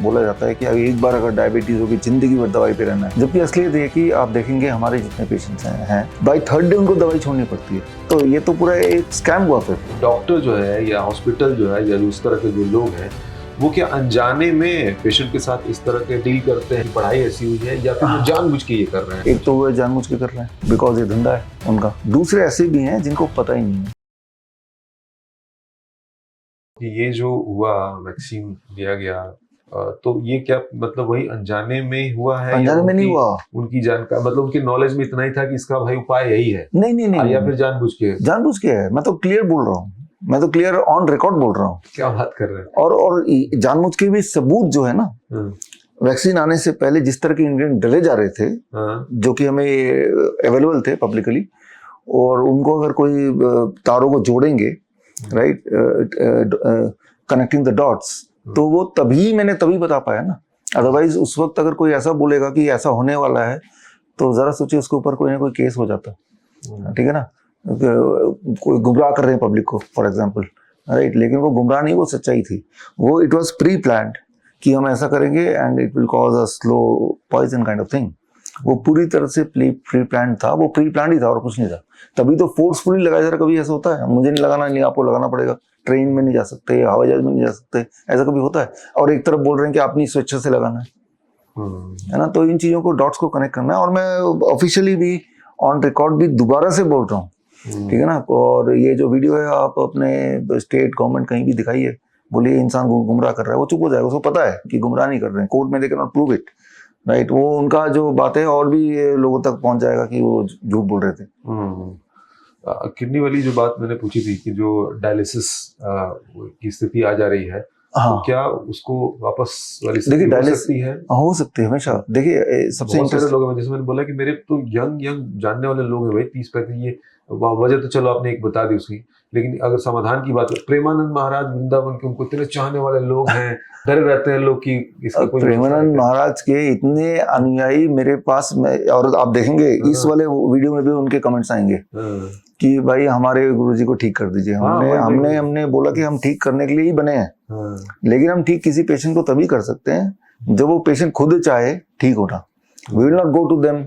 बोला जाता है कि एक बार अगर डायबिटीज होगी जिंदगी भर दवाई पे रहना है, जबकि असलियत ये कि आप देखेंगे हमारे जितने पेशेंट्स हैं बाय थर्ड डे उनको दवाई छोड़नी पड़ती है। तो ये तो पूरा एक स्कैम हुआ फिर। डॉक्टर जो है या हॉस्पिटल जो है या उस तरह के जो लोग हैं वो क्या अनजाने में पेशेंट के साथ इस तरह के डील करते हैं, पढ़ाई ऐसी हुई है या फिर वो जानबूझ के ये कर रहे हैं? एक तो वो जानबूझ के कर रहे हैं बिकॉज ये धंधा है उनका, दूसरे ऐसे भी हैं जिनको पता ही नहीं है। ये जो हुआ वैक्सीन दिया गया तो ये क्या मतलब वही अनजाने में हुआ है? अनजाने में नहीं हुआ, उनकी जानकारी मतलब उनके नॉलेज में इतना ही था कि इसका भाई उपाय यही है? नहीं या फिर जानबूझ के? जानबूझ के है। मैं तो क्लियर बोल रहा हूँ, मैं तो क्लियर ऑन रिकॉर्ड बोल रहा हूँ। क्या बात कर रहे हैं? और जानबूझ के भी सबूत जो है ना, वैक्सीन आने से पहले जिस तरह के इंग्रेडिएंट डले जा रहे थे जो कि हमें अवेलेबल थे पब्लिकली, और उनको अगर कोई तारों को जोड़ेंगे, राइट, कनेक्टिंग द डॉट्स, तो वो तभी बता पाया ना। अदरवाइज उस वक्त अगर कोई ऐसा बोलेगा कि ऐसा होने वाला है तो जरा सोचिए उसके ऊपर कोई ना कोई केस हो जाता, ठीक है ना। कोई गुमराह कर रहे हैं पब्लिक को फॉर एग्जांपल, राइट, लेकिन वो गुमराह नहीं, वो सच्चाई थी। वो इट वाज प्री प्लान्ड कि हम ऐसा करेंगे and it will cause a slow poison kind of thing. वो पूरी तरह से प्री प्लान्ड था, वो प्री प्लान्ड ही था और कुछ नहीं था। तभी तो फोर्सफुली लगाया जा रहा। कभी ऐसा होता है मुझे नहीं लगाना, नहीं आपको लगाना पड़ेगा, ट्रेन में नहीं जा सकते, हवाई जहाज में नहीं जा सकते, ऐसा कभी होता है? और एक तरफ बोल रहे हैं कि अपनी स्वेच्छा से लगाना है ना। तो इन चीजों को डॉट्स को कनेक्ट करना है। और मैं ऑफिशियली भी ऑन रिकॉर्ड भी दोबारा से बोल रहा हूँ, ठीक है ना। और ये जो वीडियो है आप अपने स्टेट गवर्नमेंट कहीं भी दिखाइए, बोलिए इंसान गुमराह कर रहा है, वो चुप हो जाएगा। उसको पता है कि गुमराह नहीं कर रहे हैं, कोर्ट में they can not prove it, right. वो उनका जो बात है और भी लोगों तक पहुंच जाएगा कि वो झूठ बोल रहे थे। किडनी वाली जो बात मैंने पूछी थी कि जो डायलिसिस की स्थिति आ जा रही है, तो क्या उसको वापस वाली स्थिति हो सकती है? हो सकती है हमेशा। देखिए सबसे इंटरेस्टिंग लोग हैं, जैसे मैंने बोला कि मेरे तो यंग जानने वाले लोग हैं भाई, 30-35। ये वजह तो चलो आपने एक बता दी उसकी, लेकिन अगर समाधान की बात, प्रेमानंद महाराज वृंदावन के उनको इतने चाहने वाले लोग हैं, डरे रहते हैं लोग कि इसका कोई प्रेमानंद महाराज के इतने अनुयायी मेरे पास और आप देखेंगे इस वाले वीडियो में भी उनके कमेंट्स आएंगे कि भाई हमारे गुरुजी को ठीक कर दीजिए। हमने बोला कि हम ठीक करने के लिए ही बने हैं, लेकिन हम ठीक किसी पेशेंट को तभी कर सकते हैं जब वो पेशेंट खुद चाहे ठीक होना। We will not go to them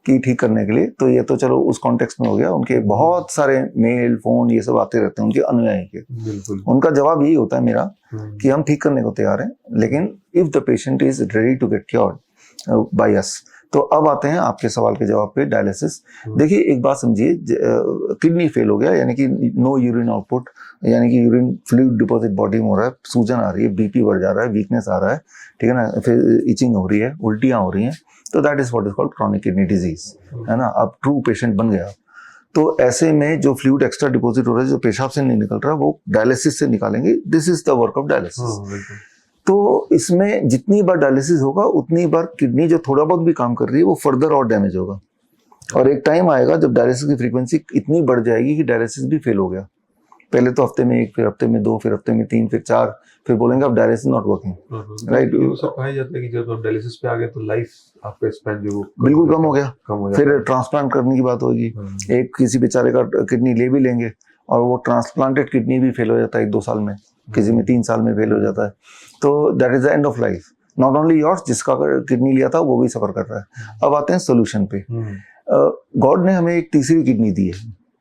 कि ठीक करने के लिए। तो ये तो चलो उस कॉन्टेक्स्ट में हो गया। उनके बहुत सारे मेल फोन ये सब आते रहते हैं उनके अनुयायी के। उनका जवाब यही होता है मेरा कि हम ठीक करने को तैयार हैं, लेकिन if the patient is ready to get cured by us. तो अब आते हैं आपके सवाल के जवाब पे, डायलिसिस। देखिए एक बात समझिए, किडनी फेल हो गया यानी कि नो यूरिन आउटपुट, यानी कि यूरिन फ्लूइड डिपॉजिट बॉडी में हो रहा है, सूजन आ रही है, बीपी बढ़ जा रहा है, वीकनेस आ रहा है, ठीक है ना, फिर इचिंग हो रही है, उल्टियां हो रही हैं, तो that is what is called chronic kidney disease, है ना। अब ट्रू पेशेंट बन गया। तो ऐसे में जो फ्लूइड एक्स्ट्रा डिपॉजिट हो रहा है, जो पेशाब से नहीं निकल रहा, वो डायलिसिस से निकालेंगे। This is the work of dialysis. तो इसमें जितनी बार डायलिसिस होगा उतनी बार किडनी जो थोड़ा बहुत भी काम कर रही है वो फर्दर और डैमेज होगा। और एक टाइम आएगा जब डायलिसिस की फ्रीक्वेंसी इतनी बढ़ जाएगी कि डायलिसिस भी फेल हो गया। पहले तो हफ्ते में 1, फिर हफ्ते में 2, फिर हफ्ते में 3, फिर 4, फिर बोलेंगे अब डायलिसिस नॉट वर्किंग, राइट। ये सब कहा जाता है कि जब हम डायलिसिस पे आ गए तो लाइफ आपका स्पैन जो बिल्कुल कम हो गया। फिर ट्रांसप्लांट करने की बात होगी। एक किसी बेचारे का किडनी ले भी लेंगे और वो ट्रांसप्लांटेड किडनी भी फेल हो जाता है 1-2 साल में, किसी में 3 साल में फेल हो जाता है। तो that is the end of life, not only yours, जिसका किडनी लिया था वो भी सफर कर रहा है। अब आते हैं सोल्यूशन पे। गॉड ने हमें एक तीसरी किडनी दी है,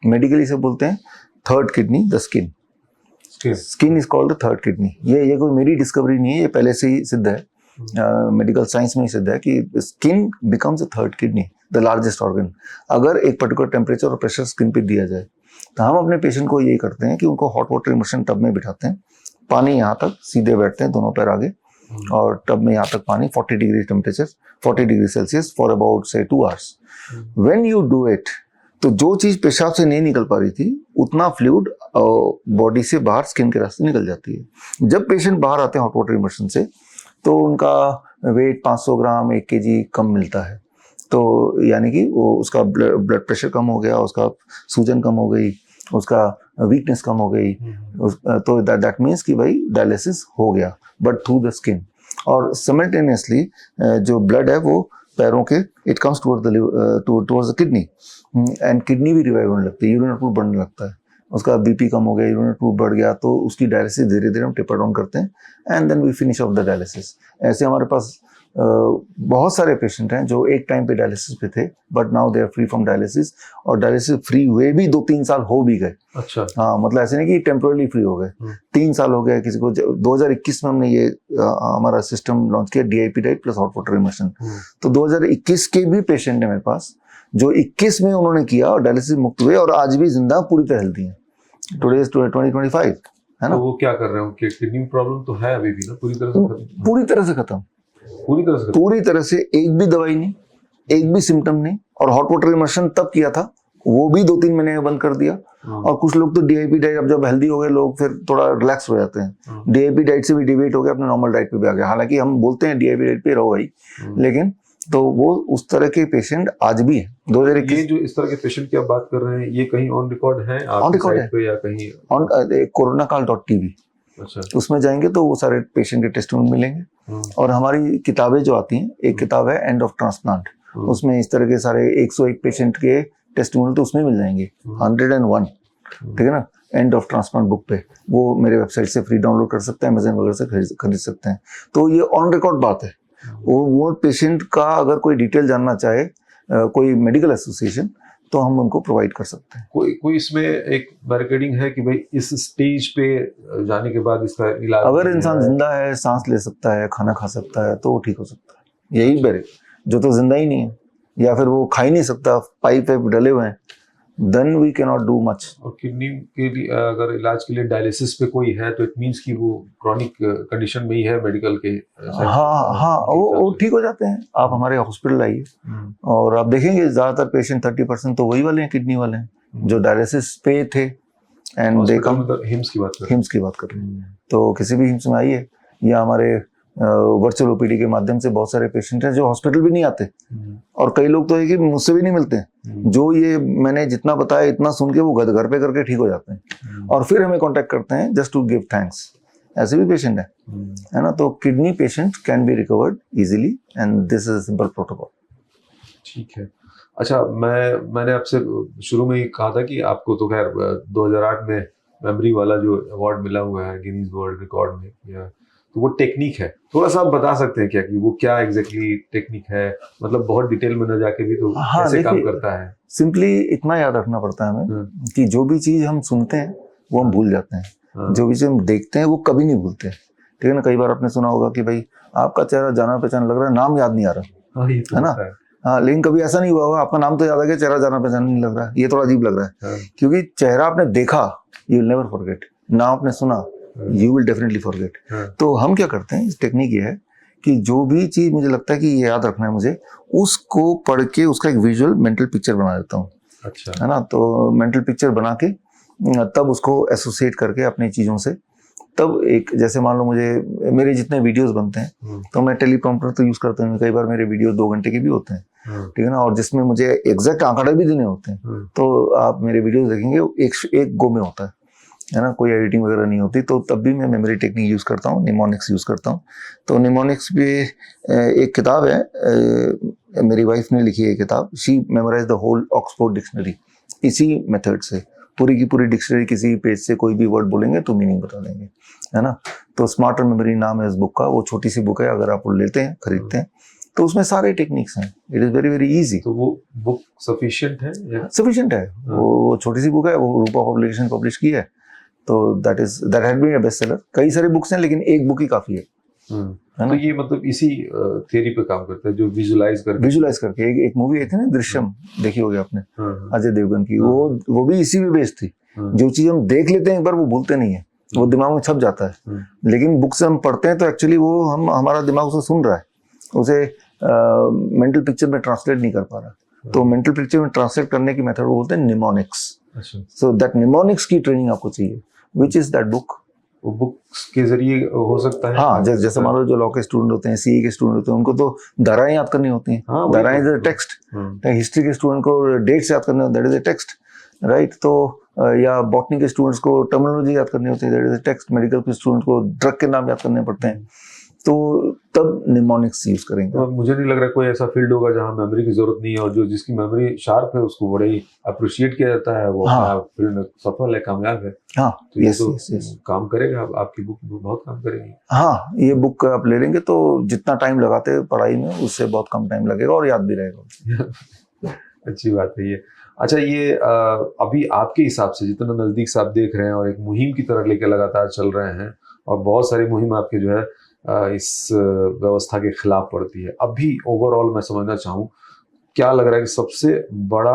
मेडिकली से बोलते हैं third kidney, the skin. Skin is called the third kidney. ये कोई मेरी डिस्कवरी नहीं है, ये पहले से ही सिद्ध है, मेडिकल साइंस में ही सिद्ध है कि skin becomes the third kidney, the largest organ. अगर एक पर्टिकुलर टेम्परेचर और प्रेशर स्किन पे दिया जाए तो हम अपने पेशेंट को यही करते हैं कि उनको हॉट वाटर इमर्शन टब में बिठाते हैं, पानी यहाँ तक, सीधे बैठते हैं दोनों पैर आगे, और टब में यहाँ तक पानी 40 degree temperature, 40 degree Celsius for about से 2 hours. When you do it, तो जो चीज पेशाब से नहीं निकल पा रही थी उतना फ्लूइड बॉडी से बाहर स्किन के रास्ते निकल जाती है। जब पेशेंट बाहर आते हैं हॉट वाटर इमर्शन से तो उनका वेट 500 ग्राम 1 kg कम मिलता है। तो यानी कि वो उसका ब्लड प्रेशर कम हो गया, उसका सूजन कम हो गई, उसका वीकनेस कम हो गई। तो दैट मीन्स कि भाई डायलिसिस हो गया, बट थ्रू द स्किन। और सिमल्टेनियसली जो ब्लड है वो पैरों के it comes towards the kidney, and kidney भी रिवाइव होने लगती है, यूरिन आउटपुट बढ़ने लगता है। उसका बीपी कम हो गया, यूरिन आउटपुट बढ़ गया, तो उसकी डायलिसिस धीरे धीरे हम टेपर डाउन करते हैं and then we finish off the dialysis. ऐसे हमारे पास बहुत सारे पेशेंट हैं जो एक टाइम पे डायलिसिस पे थे but now they are free from dialysis, और डायलिसिस फ्री हुए भी 2-3 साल हो भी गए। अच्छा। हाँ, मतलब ऐसे नहीं कि टेम्पोरली फ्री हो गए, 3 साल हो गए किसी को। 2021 में हमने ये हमारा सिस्टम लॉन्च किया, DIP diet plus hot water immersion. तो 2021 के भी पेशेंट है मेरे पास जो 21 में उन्होंने किया और डायलिसिस मुक्त हुए और आज भी जिंदा पूरी तरह हेल्दी हैं। टुडे इज 2025, है ना। तो वो क्या कर रहे हो, किडनी प्रॉब्लम तो है अभी भी ना, पूरी तरह से खत्म? पूरी तरह से खत्म, पूरी तरह से? पूरी तरह से, एक भी दवाई नहीं, एक भी सिम्टम नहीं। और हॉट वाटर इमर्शन तब किया था, वो भी 2-3 महीने में बंद कर दिया। और कुछ लोग तो DIP डाइट, अब जब हेल्दी हो गए लोग फिर थोड़ा रिलैक्स हो जाते हैं, DIP डाइट से भी डिवेट हो गया, अपने नॉर्मल डाइट पे भी आ गया। हालांकि हम बोलते हैं DIP डाइट पे रहो भाई, लेकिन तो वो उस तरह के पेशेंट आज भी है। 2021 ये जो इस तरह के पेशेंट की आप बात कर रहे हैं, ये कहीं ऑन रिकॉर्ड है आपकी साइट पे या कहीं? ऑन coronakaal.tv, अच्छा। उसमें जाएंगे तो वो सारे पेशेंट के टेस्टिमोनी मिलेंगे। और हमारी किताबें जो आती हैं, एक किताब है एंड ऑफ ट्रांसप्लांट, उसमें इस तरह के सारे 101 पेशेंट के टेस्टिमोनी तो उसमें मिल जाएंगे, 101, ठीक है ना। एंड ऑफ ट्रांसप्लांट बुक पे, वो मेरे वेबसाइट से फ्री डाउनलोड कर सकते हैं, अमेज़न वगैरह से खरीद सकते हैं। तो ये ऑन रिकॉर्ड बात है। वो पेशेंट का अगर कोई डिटेल जानना चाहे, कोई मेडिकल एसोसिएशन, तो हम उनको प्रोवाइड कर सकते हैं। कोई इसमें एक बैरिकेडिंग है कि भाई इस स्टेज पे जाने के बाद इसका इलाज? अगर इंसान जिंदा है, सांस ले सकता है, खाना खा सकता है, तो वो ठीक हो सकता है। यही बैरिक, जो तो जिंदा ही नहीं है या फिर वो खा ही नहीं सकता, पाइप डले हुए हैं, then we cannot do much। और किडनी के लिए अगर इलाज के लिए डायलिसिस पे कोई है तो इट मींस कि वो क्रॉनिक कंडीशन में ही है मेडिकल के? हाँ, वो ठीक हो जाते हैं। आप हमारे हॉस्पिटल आइए और आप देखेंगे ज्यादातर पेशेंट 30% तो वही वाले हैं, किडनी वाले हैं, जो डायलिसिस पे थे। एंड दे कम, हिम्स की बात कर रहे हैं। तो किसी भी हिम्स में आइए, या हमारे वर्चुअल OPD के माध्यम से बहुत सारे पेशेंट हैं जो हॉस्पिटल भी नहीं आते, और कई लोग तो है कि मुझसे भी नहीं मिलते हैं। जो ये मैंने जितना बताया इतना सुन के वो घर पे करके ठीक हो जाते हैं और फिर हमें कांटेक्ट करते हैं जस्ट टू गिव थैंक्स। ऐसे भी पेशेंट है ना। तो kidney patient can be recovered easily and this is a simple protocol. ठीक है। अच्छा, मैंने आपसे शुरू में ही कहा था कि आपको तो खैर 2008 में मेमोरी वाला जो अवार्ड मिला हुआ है गिनीज वर्ल्ड रिकॉर्ड में, या तो वो टेक्निक है, थोड़ा सा आप बता सकते हैं क्या कि वो क्या एग्जैक्टली टेक्निक है? मतलब बहुत डिटेल में न जाके भी तो कैसे काम करता है? सिंपली इतना याद रखना पड़ता है हमें कि जो भी चीज हम सुनते हैं वो हम भूल जाते हैं, जो भी चीज हम देखते हैं वो कभी नहीं भूलते, ठीक है ना। कई बार आपने सुना होगा कि भाई आपका चेहरा जाना पहचान लग रहा है, नाम याद नहीं आ रहा, है ना। हाँ, लेकिन कभी ऐसा नहीं हुआ होगा आपका नाम तो याद आ गया, चेहरा जाना पहचान नहीं लग रहा है। ये थोड़ा अजीब लग रहा है, क्योंकि चेहरा आपने देखा, यू विल नेवर फॉरगेट, नाम आपने सुना, यू विल डेफिनेटली फॉरगेट। तो हम क्या करते हैं, इस टेक्निक ये है कि जो भी चीज मुझे लगता है कि ये याद रखना है मुझे, उसको पढ़ के उसका एक विजुअल मेंटल पिक्चर बना देता हूँ। अच्छा। है ना। तो मेंटल पिक्चर बना के तब उसको एसोसिएट करके अपनी चीजों से, तब एक, जैसे मान लो मुझे मेरे जितने वीडियोस बनते हैं तो मैं टेलीप्रॉम्प्टर तो यूज करता हूँ। कई बार मेरे वीडियो 2 घंटे के भी होते हैं, ठीक है ना, और जिसमें मुझे एग्जैक्ट आंकड़े भी देने होते हैं। तो आप मेरे वीडियोस देखेंगे एक गो में होता है ना, कोई एडिटिंग वगैरह नहीं होती। तो तब भी मैं मेमोरी टेक्निक यूज करता हूँ, निमोनिक्स यूज करता हूँ। तो निमोनिक्स पे एक किताब है, मेरी वाइफ ने लिखी है किताब, she memorise the whole Oxford dictionary. इसी मेथड से पूरी की पूरी डिक्शनरी, किसी पेज से कोई भी वर्ड बोलेंगे तो मीनिंग बता देंगे, है ना। तो स्मार्टर मेमोरी नाम है इस बुक का। वो छोटी सी बुक है, अगर आप वो लेते हैं, खरीदते हैं, तो उसमें सारे टेक्निक्स हैं। It is very very easy. तो वो बुक सफिशिएंट है? सफिशिएंट है। वो छोटी सी बुक है, वो रूपा पब्लिकेशन पब्लिश की है। तो that had been a best seller. कई सारे बुक्स हैं लेकिन एक बुक ही काफी है। तो ये मतलब इसी थ्योरी पे काम करता है, जो विजुलाइज करके एक मूवी आई थी ना, दृश्यम, देखी होगी आपने, अजय देवगन की। वो भी इसी पे बेस्ड थी। जो चीज हम देख लेते हैं एक बार, वो भूलते नहीं है, वो दिमाग में छप जाता है। लेकिन बुक से हम पढ़ते हैं तो एक्चुअली वो हमारा दिमाग उसे सुन रहा है, उसे मेंटल पिक्चर में ट्रांसलेट नहीं कर पा रहा। तो मेंटल पिक्चर में ट्रांसलेट करने की मेथड वो बोलते हैं निमोनिक्स। सो दैट निमोनिक्स की ट्रेनिंग आपको चाहिए, विच इज दैट बुक। वो बुक्स के जरिए हो सकता है। हाँ, जैसे मान लो जो लॉ के स्टूडेंट होते हैं, सीए के स्टूडेंट होते हैं, उनको तो धाराएं याद करनी होती हैं। धाराएं इज अ टेक्स्ट। हिस्ट्री के स्टूडेंट को डेट्स याद करने होते हैं, that is a text, right. तो या बॉटनी के स्टूडेंट्स को टर्मिनोलॉजी याद करनी होती है, that is a text. Medical के स्टूडेंट को ड्रग के नाम याद करने पड़ते हैं। तो तब निमोनिक्स यूज करेंगे। तो मुझे नहीं लग रहा कोई ऐसा फील्ड होगा जहाँ मेमोरी की जरूरत नहीं है और जो जिसकी मेमोरी शार्प है उसको बड़े ही अप्रिशिएट किया जाता है, वो फील्ड में सफल है, कामयाब है। हाँ, तो ये तो काम करेगा, आपकी बुक बहुत काम करेगी। हाँ, ये बुक आप ले लेंगे तो जितना टाइम लगाते हैं पढ़ाई में उससे बहुत कम टाइम लगेगा और याद भी रहेगा। अच्छी बात है ये। अच्छा, ये अभी आपके हिसाब से जितना नजदीक से आप देख रहे हैं और एक मुहिम की तरह लेके लगातार चल रहे हैं और बहुत सारी मुहिम आपके जो है इस व्यवस्था के खिलाफ पड़ती है, अभी ओवरऑल मैं समझना चाहूँ क्या लग रहा है कि सबसे बड़ा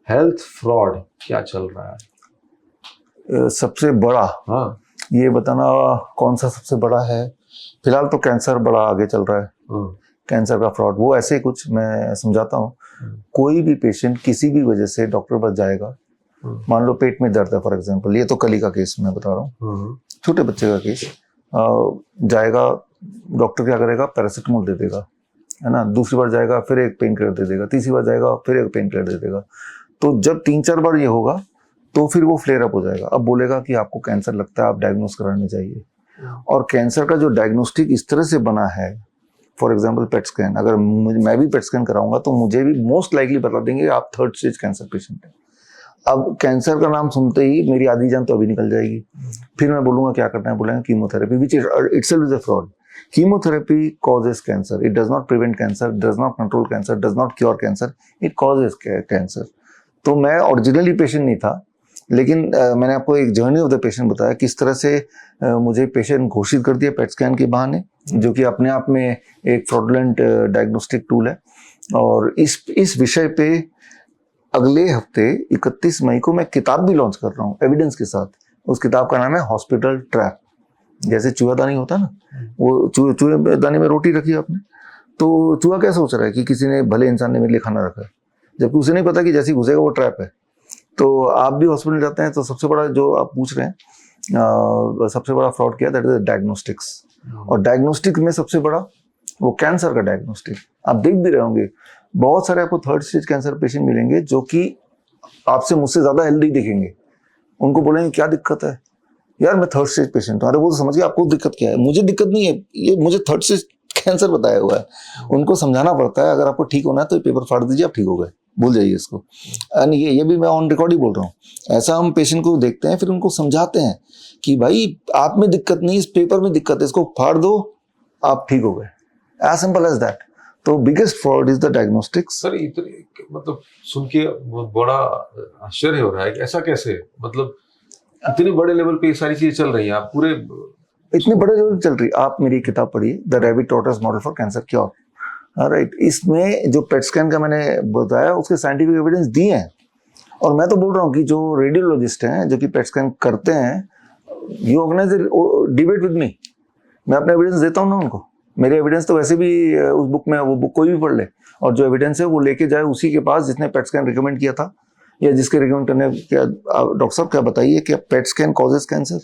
हेल्थ फ्रॉड क्या चल रहा है? सबसे बड़ा, हाँ, ये बताना कौन सा सबसे बड़ा है? फिलहाल तो कैंसर बड़ा आगे चल रहा है। कैंसर का फ्रॉड वो ऐसे ही कुछ मैं समझाता हूँ। कोई भी पेशेंट किसी भी वजह से डॉक्टर पास जाएगा, मान लो पेट में दर्द है फॉर एग्जांपल, ये तो कल ही का केस मैं बता रहा हूँ, छोटे बच्चे का केस, जाएगा डॉक्टर क्या करेगा, पैरासिटामोल दे देगा, है ना, दूसरी बार जाएगा फिर एक पेन किलर दे देगा, तीसरी बार जाएगा फिर एक पेन किलर दे देगा। तो जब 3-4 बार ये होगा तो फिर वो फ्लेयर अप हो जाएगा। अब बोलेगा कि आपको कैंसर लगता है, आप डायग्नोस कराने चाहिए। और कैंसर का जो डायग्नोस्टिक इस तरह से बना है, फॉर एग्जाम्पल पेट स्कैन, अगर मैं भी पेट स्कैन कराऊंगा तो मुझे भी मोस्ट लाइकली बता देंगे आप 3rd स्टेज कैंसर पेशेंट है। अब कैंसर का नाम सुनते ही मेरी आधी जान तो अभी निकल जाएगी। फिर मैं बोलूंगा क्या करना है, बोलेंगे chemotherapy, which itself is a fraud. Chemotherapy causes cancer, it does not prevent cancer, does not control cancer, does not cure cancer, it causes cancer। तो मैं ओरिजिनली पेशेंट नहीं था, लेकिन मैंने आपको एक जर्नी ऑफ द पेशेंट बताया, किस तरह से मुझे पेशेंट घोषित कर दिया पेट स्कैन के बहाने, जो कि अपने आप में एक फ्रॉडुलेंट डायग्नोस्टिक टूल है। और इस विषय पे अगले हफ्ते 31 मई को मैं किताब भी लॉन्च कर रहा हूँ एविडेंस के साथ। उस किताब का नाम है हॉस्पिटल ट्रैप। जैसे चूहादानी होता ना, वो चूहेदानी में रोटी रखी आपने, तो चूहा क्या सोच रहा है कि किसी ने भले इंसान ने मेरे लिए खाना रखा है, जबकि उसे नहीं पता कि जैसे ही घुसेगा वो ट्रैप है। तो आप भी हॉस्पिटल जाते हैं तो सबसे बड़ा जो आप पूछ रहे हैं, सबसे बड़ा फ्रॉड क्या है, दैट इज डायग्नोस्टिक्स। और डायग्नोस्टिक में सबसे बड़ा वो कैंसर का डायग्नोस्टिक। आप देख भी रहे होंगे बहुत सारे आपको 3rd स्टेज कैंसर पेशेंट मिलेंगे जो कि आपसे मुझसे ज्यादा हेल्दी दिखेंगे। उनको बोलेंगे क्या दिक्कत है, यार मैं 3rd स्टेज पेशेंट हूँ। अरे वो तो समझ गया आपको दिक्कत क्या है, मुझे दिक्कत नहीं है, ये मुझे 3rd स्टेज कैंसर बताया हुआ है। उनको समझाना पड़ता है अगर आपको ठीक होना है तो पेपर फाड़ दीजिए, आप ठीक हो गए, भूल जाइए इसको। एंड ये भी मैं ऑन रिकॉर्ड ही बोल रहा हूँ। ऐसा हम पेशेंट को देखते हैं, फिर उनको समझाते हैं कि भाई आप में दिक्कत नहीं, इस पेपर में दिक्कत है, इसको फाड़ दो, आप ठीक हो गए, एज सिंपल एज दैट। तो biggest fraud is the diagnostics. Sir इतने मतलब सुन के बड़ा आश्चर्य हो रहा है कि ऐसा कैसे, मतलब इतने बड़े लेवल पे ये सारी चीजें चल रही हैं, आप पूरे इतने बड़े लेवल पे चल रही है। आप मेरी किताब पढ़िए, the rabbit tortoise model for cancer cure, right. इसमें जो पेट स्कैन का मैंने बताया उसके साइंटिफिक एविडेंस दिए हैं। और मैं तो बोल रहा हूँ कि जो रेडियोलॉजिस्ट हैं जो कि पेट स्कैन करते हैं, you organise debate with me, मैं अपने एविडेंस देता हूँ ना उनको। मेरे एविडेंस तो वैसे भी उस बुक में, वो बुक कोई भी पढ़ ले और जो एविडेंस है वो लेके जाए उसी के पास जिसने पेट स्कैन रिकमेंड किया था या जिसके रिकमेंड करने, क्या डॉक्टर साहब क्या बताइए क्या पेट स्कैन कॉजेज कैंसर?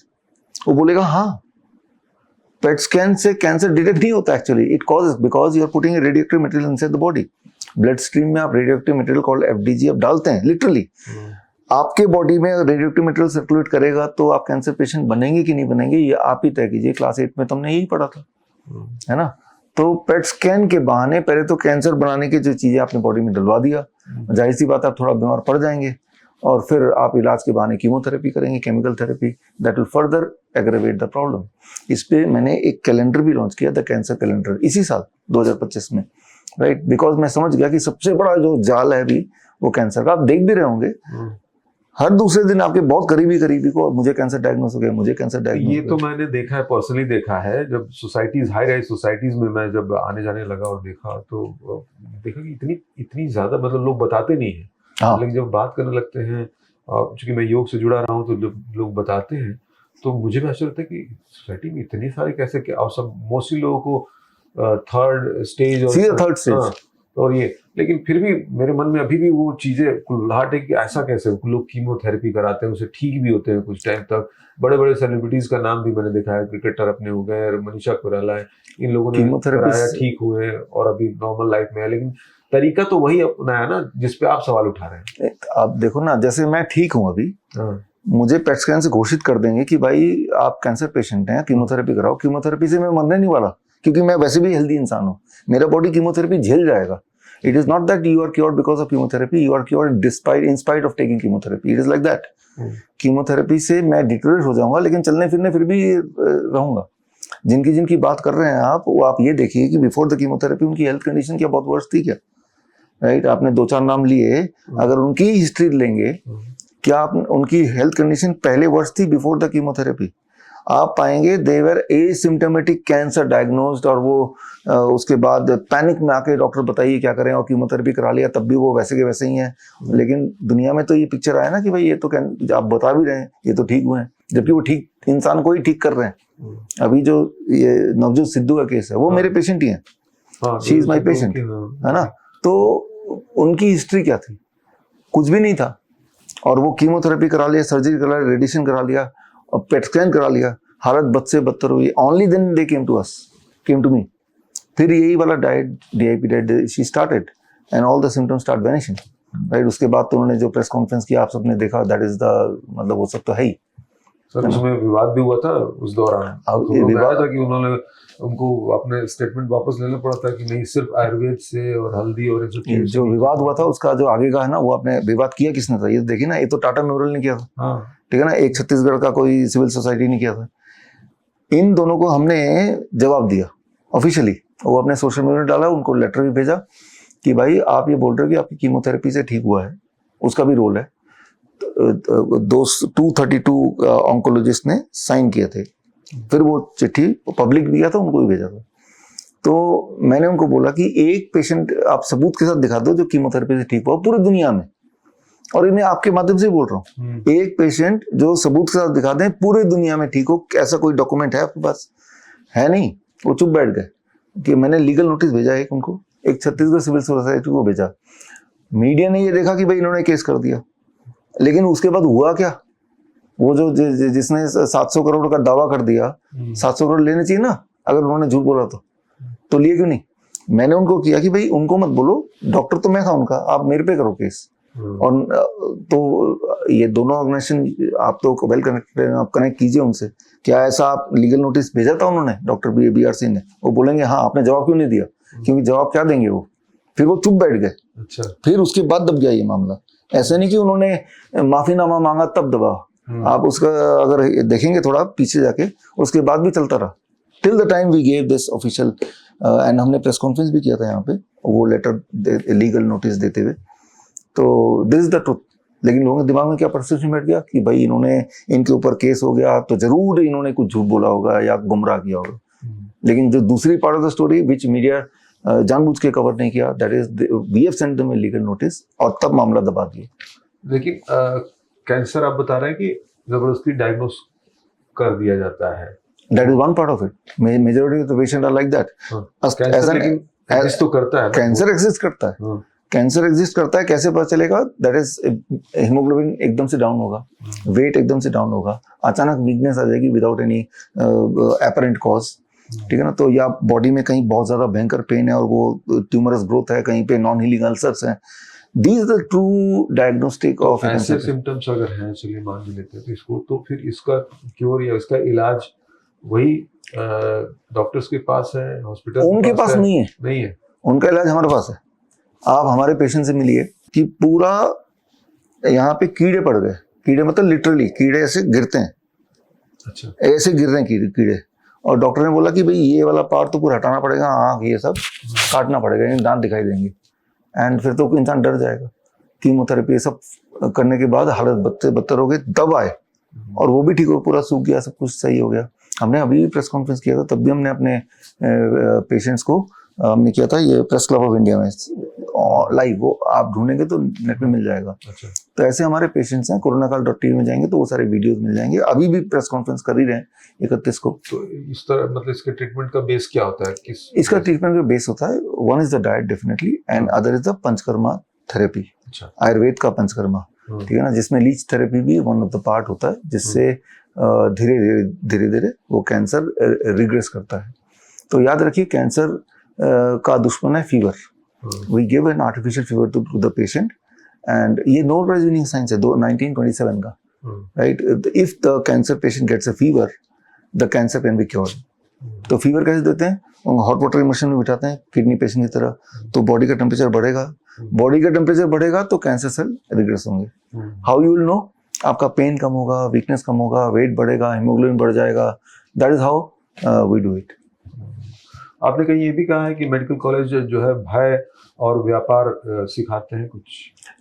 वो बोलेगा हाँ, पेट स्कैन से कैंसर डिटेक्ट नहीं होता actually, it causes because you are putting radioactive material inside the body. Blood stream में आप रेडियोएक्टिव मटेरियल कॉल्ड FDG आप डालते हैं, लिटरली आपके बॉडी में रेडियोएक्टिव मटेरियल सर्कुलेट करेगा तो आप कैंसर पेशेंट बनेंगे कि नहीं बनेंगे ये आप ही तय कीजिए। क्लास 8 में तुमने यही पढ़ा था, है ना। तो पेट स्कैन के बहाने पहले तो कैंसर बनाने की जो चीजें आपने बॉडी में डलवा दिया, जाहिर सी बात आप थोड़ा बीमार पड़ जाएंगे और फिर आप इलाज के बहाने कीमोथेरेपी करेंगे, chemical therapy, that will further aggravate the problem. इस पे मैंने एक कैलेंडर भी लॉन्च किया, द कैंसर कैलेंडर, इसी साल 2025 में, राइट। बिकॉज मैं समझ गया कि सबसे बड़ा जो जाल है अभी वो कैंसर का। आप देख भी रहे होंगे हर दूसरे दिन आपके बहुत करीबी को मुझे कैंसर डायग्नोस हो गया, मुझे कैंसर डायग्नोस। ये तो मैंने देखा है, पर्सनली देखा है, जब सोसाइटीज, हाई राइज सोसाइटीज में मैं जब आने जाने लगा और देखा तो देखा कि इतनी ज्यादा मतलब लोग बताते नहीं है। हाँ। लेकिन जब बात करने लगते हैं, चूंकि मैं योग से जुड़ा रहा हूँ तो जब लोग बताते हैं तो मुझे भी आश्चर्य होता है कि सोसाइटी में इतने सारे कैसे क्या, और सब मोस्टली लोगों को 3rd स्टेज और 3rd स्टेज और ये, लेकिन फिर भी मेरे मन में अभी भी वो चीजें कुल्लाहट है कि ऐसा कैसे लोग कीमोथेरेपी कराते हैं, उसे ठीक भी होते हैं कुछ टाइम तक। बड़े बड़े सेलिब्रिटीज का नाम भी मैंने देखा है, क्रिकेटर अपने हो गए, मनीषा कोइराला है, इन लोगों ने कराया, ठीक हुए और अभी नॉर्मल लाइफ में है। लेकिन तरीका तो वही अपनाया ना जिसपे आप सवाल उठा रहे हैं। आप देखो ना, जैसे मैं ठीक हूँ अभी, मुझे पेट स्कैन से घोषित कर देंगे कि भाई आप कैंसर पेशेंट हैं, कीमोथेरेपी कराओ। कीमोथेरेपी से मैं मरने नहीं वाला, क्योंकि मैं वैसे भी हेल्दी इंसान हूँ, मेरा बॉडी कीमोथेरेपी झेल जाएगा. It is not that you are cured because of chemotherapy, you are cured despite in spite of taking chemotherapy. It is like that. Chemotherapy से मैं डिटोरेट हो जाऊंगा, लेकिन चलने फिरने फिर भी रहूंगा. जिनकी बात कर रहे हैं आप, वो आप ये देखिए कि बिफोर द कीमोथेरेपी उनकी हेल्थ कंडीशन क्या बहुत वर्स थी क्या? राइट, आपने 2-4 नाम लिए, अगर उनकी हिस्ट्री लेंगे, क्या आप उनकी हेल्थ कंडीशन पहले वर्ष थी बिफोर द कीमोथेरेपी? आप पाएंगे दे वर एसिम्प्टोमेटिक कैंसर डायग्नोज्ड, और वो उसके बाद पैनिक में आके डॉक्टर बताइए क्या करें, और कीमोथेरेपी करा लिया तब भी वो वैसे के वैसे ही हैं. लेकिन दुनिया में तो ये पिक्चर आया ना कि भाई ये तो आप बता भी रहे हैं ये तो ठीक हुए हैं, जबकि वो ठीक इंसान को ही ठीक कर रहे हैं. अभी जो ये नवजोत सिद्धू का केस है वो मेरे पेशेंट ही है, शी इज माई पेशेंट, है ना. तो उनकी हिस्ट्री क्या थी? कुछ भी नहीं था, और वो कीमोथेरेपी करा लिया, सर्जरी करा लिया, रेडिएशन करा लिया, और पेट स्कैन करा लिया, हालत बद से बदतर हुई. Only then they came to me. फिर यही वाला diet DIP diet she started and all the symptoms start vanishing. Right, उसके बाद तो उन्होंने जो प्रेस कॉन्फ्रेंस किया आप सबने देखा, दैट इज द मतलब वो सब तो है ही. सर उसमें विवाद भी हुआ था उस दौरान, विवाद था कि उन्होंने उनको अपने स्टेटमेंट वापस लेना पड़ा था कि नहीं सिर्फ आयुर्वेद से और हल्दी और जो विवाद हुआ था उसका जो आगे का है ना, वो आपने विवाद किया किसने था? ये देखिए ना, ये तो टाटा मेमोरियल ने किया था. हाँ. ठीक है ना, एक छत्तीसगढ़ का कोई सिविल सोसाइटी ने किया था. इन दोनों को हमने जवाब दिया ऑफिशियली, वो अपने सोशल मीडिया में डाला, उनको लेटर भी भेजा कि भाई आप ये बोल रहे हो कि आपकी कीमोथेरेपी से ठीक हुआ है, उसका भी रोल है. 232 ऑन्कोलॉजिस्ट ने साइन किए थे. फिर वो चिट्ठी पब्लिक भी किया था, उनको भी भेजा था. तो मैंने उनको बोला कि एक पेशेंट आप सबूत के साथ दिखा दो जो कीमोथेरेपी से ठीक हुआ पूरी दुनिया में, और इन्हें आपके माध्यम से बोल रहा हूँ, एक पेशेंट जो सबूत के साथ दिखा दें पूरी दुनिया में ठीक हो, ऐसा कोई डॉक्यूमेंट है आपके पास? है नहीं. वो चुप बैठ गए कि मैंने लीगल नोटिस भेजा एक उनको, एक छत्तीसगढ़ सिविल सोसाइटी को भेजा. मीडिया ने ये देखा कि भाई इन्होंने केस कर दिया, लेकिन उसके बाद हुआ क्या? वो जो जिसने 700 करोड़ का दावा कर दिया, 700 करोड़ लेने चाहिए ना, अगर उन्होंने झूठ बोला तो लिए क्यों नहीं? मैंने उनको किया कि भाई उनको मत बोलो, डॉक्टर तो मैं था उनका, आप मेरे पे करो केस. और तो ये दोनों ऑर्गेनाइजेशन आप तो वेल कनेक्टेड, आप कनेक्ट कीजिए उनसे. क्या ऐसा आप लीगल नोटिस भेजा था उन्होंने, डॉक्टर BRC ने? वो बोलेंगे हाँ आपने जवाब क्यों नहीं दिया, क्योंकि जवाब क्या देंगे वो. फिर वो चुप बैठ गए. अच्छा. फिर उसके बाद दब गया ये मामला. ऐसे नहीं कि उन्होंने माफीनामा मांगा तब दबा. आप उसका अगर देखेंगे थोड़ा पीछे जाके, उसके बाद भी चलता रहा till the time we gave this official, and हमने प्रेस कॉन्फ्रेंस भी किया था यहाँ पे वो लेटर लीगल नोटिस देते हुए. तो दिस इज द ट्रुथ. लेकिन लोगों के दिमाग में क्या परसेप्शन बैठ गया कि भाई इन्होंने, इनके ऊपर केस हो गया तो जरूर इन्होंने कुछ झूठ बोला होगा या गुमराह किया होगा. लेकिन जो दूसरी part of the story which media जानबूझ के कवर नहीं किया, that is we have sent them a legal notice, और तब मामला दबा दिया. लेकिन कैंसर आप बता रहे हैं कि जबरदस्ती डायग्नोस कर दिया जाता है. That is one part of it. Majority of the patient are like that. Cancer लेकिन exist तो करता है. कैंसर एग्जिस्ट करता है. कैंसर एग्जिस्ट करता है, कैसे पता चलेगा? दैट इज हीमोग्लोबिन एकदम से डाउन होगा, वेट एकदम से डाउन होगा, अचानक वीकनेस आ जाएगी विदाउट एनी एपरेंट कॉज. ठीक है ना. तो या बॉडी में कहीं बहुत ज्यादा भयंकर पेन है और वो ट्यूमरस ग्रोथ है, कहीं पे नॉन हीलिंग अल्सर्स हैं. These are the true diagnostic of ऐसे सिम्टम्स अगर हैं, चलिए मान भी लेते हैं इसको, तो फिर इसका क्योर या इसका इलाज वही डॉक्टर्स के पास है, हॉस्पिटल उनके पास नहीं है. उनका इलाज हमारे पास है. आप हमारे पेशेंट से मिलिए कि पूरा यहाँ पे कीड़े पड़ गए. कीड़े मतलब लिटरली कीड़े ऐसे गिरते हैं. अच्छा. ऐसे गिर रहे हैं कीड़े, और डॉक्टर ने बोला कि भाई ये वाला पार्ट तो पूरा हटाना पड़ेगा, आँख ये सब काटना पड़ेगा, दांत दिखाई देंगे. एंड फिर तो इंसान डर जाएगा. कीमोथेरेपी सब करने के बाद हालत बदतर हो गई, तब आए और वो भी ठीक हो, पूरा सूख गया, सब कुछ सही हो गया. हमने अभी भी प्रेस कॉन्फ्रेंस किया था, तब भी हमने अपने पेशेंट्स को हमने किया था ये प्रेस क्लब ऑफ इंडिया में लाइव. वो आप ढूंढेंगे तो नेट में मिल जाएगा. अच्छा. तो ऐसे हमारे पेशेंट्स हैं, कोरोनाकाल.tv में जाएंगे तो वो सारे वीडियोस मिल जाएंगे. अभी भी प्रेस कॉन्फ्रेंस कर ही रहे हैं 31 को. तो इस तरह मतलब इसके ट्रीटमेंट का बेस क्या होता है? इसका ट्रीटमेंट का बेस होता है, one is the diet definitely, and other is the panchakarma therapy. अच्छा. आयुर्वेद का पंचकर्मा. ठीक है ना, जिसमें लीच थेरेपी भी वन ऑफ द पार्ट होता है, जिससे धीरे धीरे वो कैंसर रिग्रेस करता है. तो याद रखिए कैंसर का दुश्मन है fever. We give an artificial fever to the patient, and ये नोबेल विनिंग साइंस है 1927 का. Right. If the cancer patient gets a fever, the cancer can be cured. तो फीवर कैसे देते हैं, हॉट वाटर की मशीन में बिठाते हैं किडनी पेशेंट की तरह, तो बॉडी का टेम्परेचर बढ़ेगा, बॉडी का टेम्परेचर बढ़ेगा तो कैंसर सेल रिग्रेस होंगे। हाउ यू विल नो, आपका पेन कम होगा, वीकनेस कम होगा, वेट बढ़ेगा, हीमोग्लोबिन बढ़ जाएगा, that is how we do it. आपने कहीं ये भी कहा है कि मेडिकल कॉलेज जो है भय और व्यापार सिखाते हैं कुछ,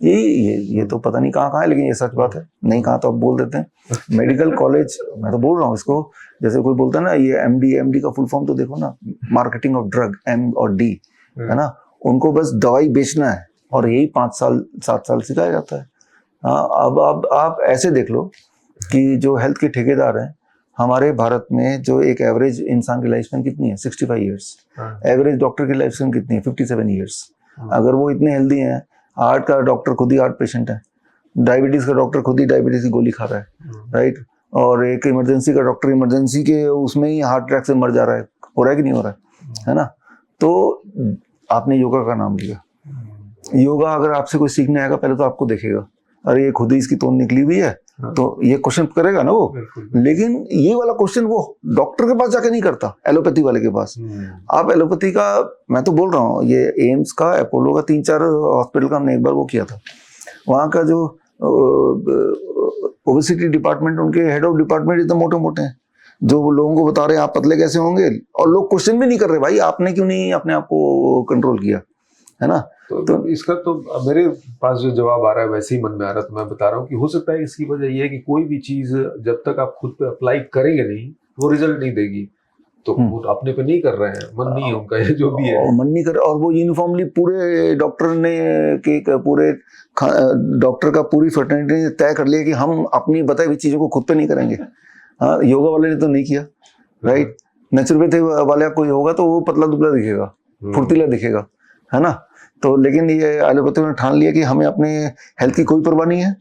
ये तो पता नहीं कहाँ है, लेकिन ये सच बात है, नहीं कहा तो आप बोल देते हैं। मेडिकल कॉलेज, मैं तो बोल रहा हूँ इसको, जैसे कोई बोलता है ना ये एमडी का फुल फॉर्म तो देखो ना, मार्केटिंग ऑफ ड्रग, एम और डी, है ना, उनको बस दवाई बेचना है और यही 5 साल 7 साल सिखाया जाता है। हाँ, अब आप ऐसे देख लो कि जो हेल्थ के ठेकेदार हैं हमारे भारत में, जो एक एवरेज इंसान की लाइफ स्पैन कितनी है, 65 ईयर्स, एवरेज डॉक्टर की लाइफ स्पैन कितनी है, 57 ईयर्स। अगर वो इतने हेल्दी हैं, हार्ट का डॉक्टर खुद ही हार्ट पेशेंट है, डायबिटीज का डॉक्टर खुद ही डायबिटीज की गोली खा रहा है, राइट, और एक इमरजेंसी का डॉक्टर इमरजेंसी के उसमें ही हार्ट अटैक से मर जा रहा है, हो रहा है कि नहीं हो रहा है ना। तो आपने योगा का नाम लिया, योगा अगर आपसे कोई सीखने आएगा पहले तो आपको देखेगा, अरे ये खुद ही इसकी तोंद निकली हुई है, तो ये क्वेश्चन करेगा ना वो, लेकिन ये वाला क्वेश्चन वो डॉक्टर के पास जाके नहीं करता, एलोपैथी वाले के पास। आप एलोपैथी का, मैं तो बोल रहा हूँ, ये एम्स का, अपोलो का, 3-4 हॉस्पिटल का हमने एक बार वो किया था, वहाँ का जो ओबेसिटी डिपार्टमेंट, उनके हेड ऑफ डिपार्टमेंट इतने मोटे मोटे हैं, जो वो लोगों को बता रहे हैं आप पतले कैसे होंगे, और लोग क्वेश्चन भी नहीं कर रहे, भाई आपने क्यों नहीं अपने आप को कंट्रोल किया, है ना। तो इसका तो मेरे पास जो जवाब आ रहा है वैसे ही मन में आ रहा है, तो मैं बता रहा हूँ कि हो सकता है इसकी वजह ये है कि कोई भी चीज जब तक आप खुद पे अप्लाई करेंगे नहीं वो रिजल्ट नहीं देगी, तो वो अपने पे नहीं कर रहे हैं, मन नहीं है उनका, ये जो भी है मन नहीं कर, और वो यूनिफॉर्मली पूरे डॉक्टर ने पूरे डॉक्टर का पूरी फ्रेटर्निटी ने तय कर लिया कि हम अपनी बताई हुई चीजों को खुद पे नहीं करेंगे। हाँ, योगा वाले ने तो नहीं किया, राइट, नेचुरोपैथी वाले कोई होगा तो वो पतला दुबला दिखेगा, फुर्तीला दिखेगा, है ना। तो लेकिन ये एलोपैथी ने ठान लिया कि हमें अपने हेल्थ की कोई परवाह नहीं है,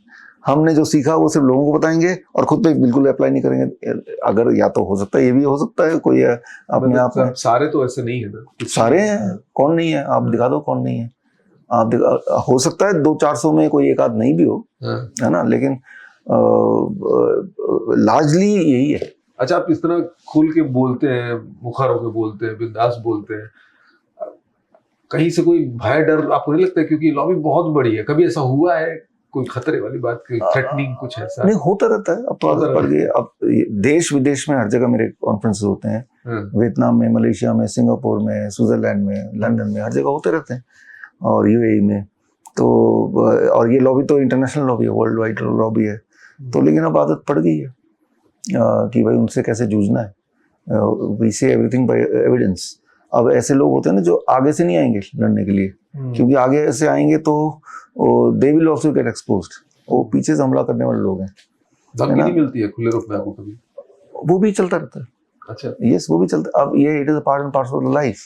हमने जो सीखा वो सिर्फ लोगों को बताएंगे और खुद पे बिल्कुल अप्लाई नहीं करेंगे। अगर या तो हो सकता है, ये भी हो सकता है कोई अपने आप में, सारे तो ऐसे नहीं है ना, सारे हैं, कौन नहीं है, आप दिखा दो कौन नहीं है, आप हो सकता है 200-400 में कोई एक आध नहीं भी हो, है ना, लेकिन लार्जली यही है। अच्छा, आप इस तरह खुल के बोलते हैं, मुखर होकर बोलते हैं, बिंदास बोलते हैं, कहीं से कोई भय डर आपको नहीं लगता है? क्योंकि लॉबी बहुत बड़ी है, कभी ऐसा हुआ है कोई खतरे वाली बात, थ्रेटनिंग कुछ ऐसा? नहीं, होता रहता है, अब तो आदत पड़ गई है। अब देश विदेश में हर जगह मेरे कॉन्फ्रेंसेस होते हैं, वियतनाम में, मलेशिया में, सिंगापुर में, स्विट्जरलैंड में, लंदन में, हर जगह होते रहते हैं, और यूएई में। तो और ये लॉबी तो इंटरनेशनल लॉबी है, वर्ल्ड वाइड लॉबी है, तो लेकिन अब आदत पड़ गई है कि भाई उनसे कैसे जूझना है। वी से एवरीथिंग बाय एविडेंस। अब ऐसे लोग होते हैं ना जो आगे से नहीं आएंगे लड़ने के लिए, क्योंकि आगे से आएंगे तो they will also get exposed, वो पीछे से हमला करने वाले लोग हैं। धमकी नहीं मिलती है खुले रूप में आपको कभी? वो भी चलता रहता है। अच्छा, यस, वो भी चलता है। अब ये it is a part and parcel of life.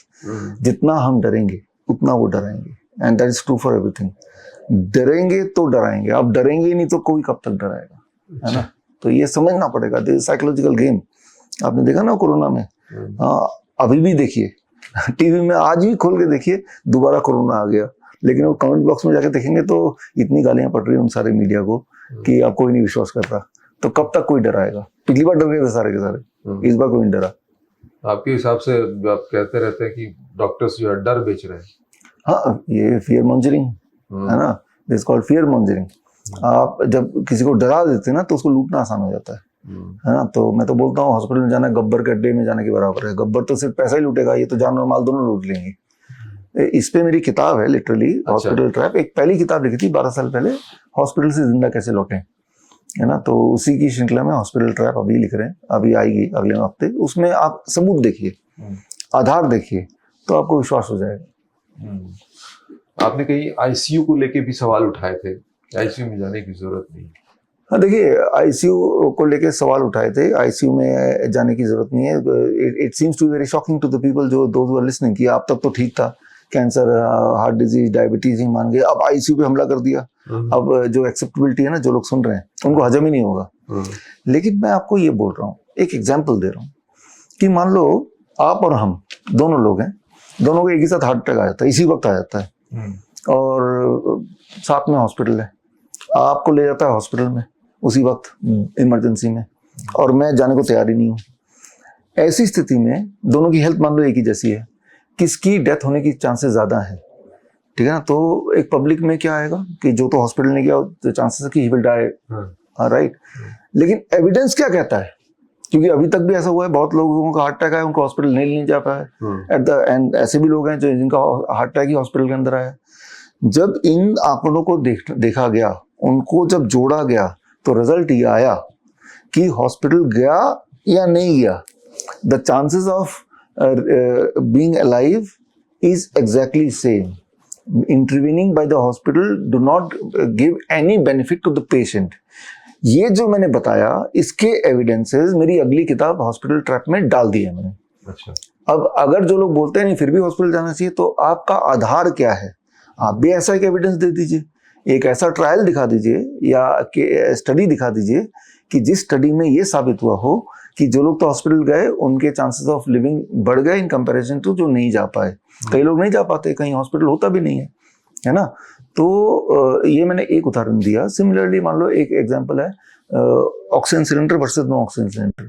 जितना हम डरेंगे उतना वो डराएंगे, and that is true for everything. डरेंगे तो डराएंगे, अब डरेंगे नहीं तो कोई कब तक डराएगा, है ना। तो ये समझना पड़ेगा, दिस साइकोलॉजिकल गेम। आपने देखा ना कोरोना में, अभी भी देखिए टीवी में, आज भी खोल के देखिए, दोबारा कोरोना आ गया, लेकिन वो कमेंट बॉक्स में जाके देखेंगे तो इतनी गालियां पड़ रही है उन सारे मीडिया को कि अब कोई नहीं विश्वास करता। तो कब तक कोई डराएगा? पिछली बार डर गए थे सारे के सारे, इस बार कोई नहीं डरा। आपके हिसाब से आप कहते रहते हैं कि डॉक्टर्स जो है डर बेच रहे हैं। हाँ, ये फियर मॉन्जरिंग है ना, दिस कॉल्ड फियर मॉन्जरिंग। आप जब किसी को डरा देते हैं ना तो उसको लूटना आसान हो जाता है ना। तो मैं तो बोलता हूँ हॉस्पिटल में जाना गब्बर के अड्डे में जाने के बराबर है। गब्बर तो सिर्फ पैसा ही लूटेगा, ये तो जान और माल दोनों लूट लेंगे। इस पे मेरी किताब है लिटरली, हॉस्पिटल ट्रैप। एक पहली किताब लिखी थी 12 साल पहले, हॉस्पिटल से जिंदा कैसे लौटे, है ना। तो उसी की श्रृंखला में हॉस्पिटल ट्रैप अभी लिख रहे हैं, अभी आएगी अगले हफ्ते। उसमें आप सबूत देखिए, आधार देखिए, तो आपको विश्वास हो जाएगा। आपने कहीं आईसीयू को लेके भी सवाल उठाए थे, आईसीयू में जाने की जरूरत नहीं? हाँ, देखिए, आईसीयू को लेके सवाल उठाए थे। आईसीयू में जाने की जरूरत नहीं है। It seems to very shocking to the people जो दोज हु आर लिसनिंग कि आप तब तो ठीक था, कैंसर, हार्ट डिजीज, डायबिटीज ही मान गए, अब आईसीयू पे हमला कर दिया। अब जो एक्सेप्टेबिलिटी है ना, जो लोग सुन रहे हैं उनको हजम ही नहीं होगा। लेकिन मैं आपको ये बोल रहा हूँ, एक एग्जाम्पल दे रहा हूँ कि मान लो आप और हम दोनों लोग हैं, दोनों को एक ही साथ हार्ट अटैक आ जाता है, इसी वक्त आ जाता है, और साथ में हॉस्पिटल है, आपको ले जाता है हॉस्पिटल में उसी वक्त इमरजेंसी में, और मैं जाने को तैयार ही नहीं हूँ। ऐसी स्थिति में दोनों की हेल्थ मान लो एक ही जैसी है, किसकी डेथ होने की चांसेस ज़्यादा है, ठीक है ना। तो एक पब्लिक में क्या आएगा कि जो तो हॉस्पिटल ने गया, तो चांसेस है कि ही विल डाई, राइट। लेकिन एविडेंस क्या कहता है, क्योंकि अभी तक भी ऐसा हुआ है, बहुत लोगों का हार्ट अटैक आया, उनको हॉस्पिटल नहीं जा पाया, एट द एंड ऐसे भी लोग हैं जो जिनका हार्ट अटैक ही हॉस्पिटल के अंदर आया। जब इन आंकड़ों को देखा गया, उनको जब जोड़ा गया, तो रिजल्ट ये आया कि हॉस्पिटल गया या नहीं गया, the chances of being alive is exactly same. Intervening by the hospital do not give any benefit to the patient. ये जो मैंने बताया, इसके एविडेंसेस मेरी अगली किताब हॉस्पिटल ट्रैप में डाल दी है मैंने। अच्छा। अब अगर जो लोग बोलते हैं नहीं फिर भी हॉस्पिटल जाना चाहिए, तो आपका आधार क्या है? आप भी ऐसा एक एविडेंस दे दीजिए, एक ऐसा ट्रायल दिखा दीजिए या स्टडी दिखा दीजिए कि जिस स्टडी में ये साबित हुआ हो कि जो लोग तो हॉस्पिटल गए उनके चांसेस ऑफ लिविंग बढ़ गए इन कंपैरिजन टू जो नहीं जा पाए। कई लोग नहीं जा पाते, कहीं हॉस्पिटल होता भी नहीं है ना। तो ये मैंने एक उदाहरण दिया। सिमिलरली मान लो एक एग्जांपल है oxygen cylinder versus no oxygen cylinder,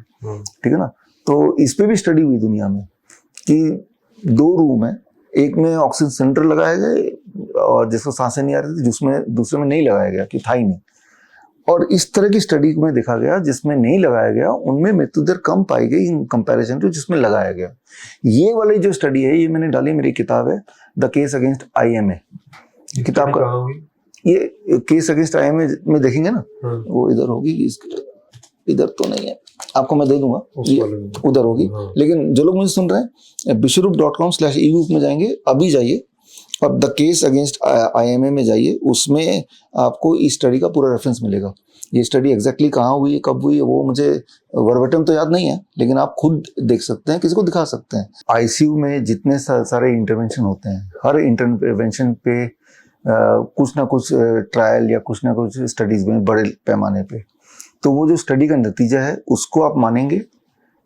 ठीक है ना। तो इस पे भी स्टडी हुई दुनिया में कि 2 रूम है, एक में ऑक्सीजन सिलेंडर लगाया गया और जिसको सांसें नहीं आ रही थी, जिसमें दूसरे में नहीं लगाया गया, कि था ही नहीं। और इस तरह की स्टडी में देखा गया जिसमें नहीं लगाया गया उनमें मृत्यु दर कम पाई गई इन कंपैरिजन टू जिसमें लगाया गया। ये वाली जो स्टडी है ये मैंने डाली, मेरी किताब है द केस अगेंस्ट IMA। किताब का ये केस अगेंस्ट IMA में देखेंगे ना, वो इधर होगी, इधर तो नहीं है, आपको मैं दे दूंगा, उधर होगी। लेकिन जो लोग मुझे सुन रहे हैं, bishrup.com/ebook में जाएंगे, अभी जाइए और द केस अगेंस्ट IMA में जाइए, उसमें आपको इस स्टडी का पूरा रेफरेंस मिलेगा। ये स्टडी एग्जैक्टली कहाँ हुई है, कब हुई है, वो मुझे वर्बेटम तो याद नहीं है, लेकिन आप खुद देख सकते हैं, किसी को दिखा सकते हैं। ICU में जितने सारे इंटरवेंशन होते हैं, हर इंटरवेंशन पे कुछ ना कुछ ट्रायल या कुछ ना कुछ स्टडीज में बड़े पैमाने पे, तो वो जो स्टडी का नतीजा है उसको आप मानेंगे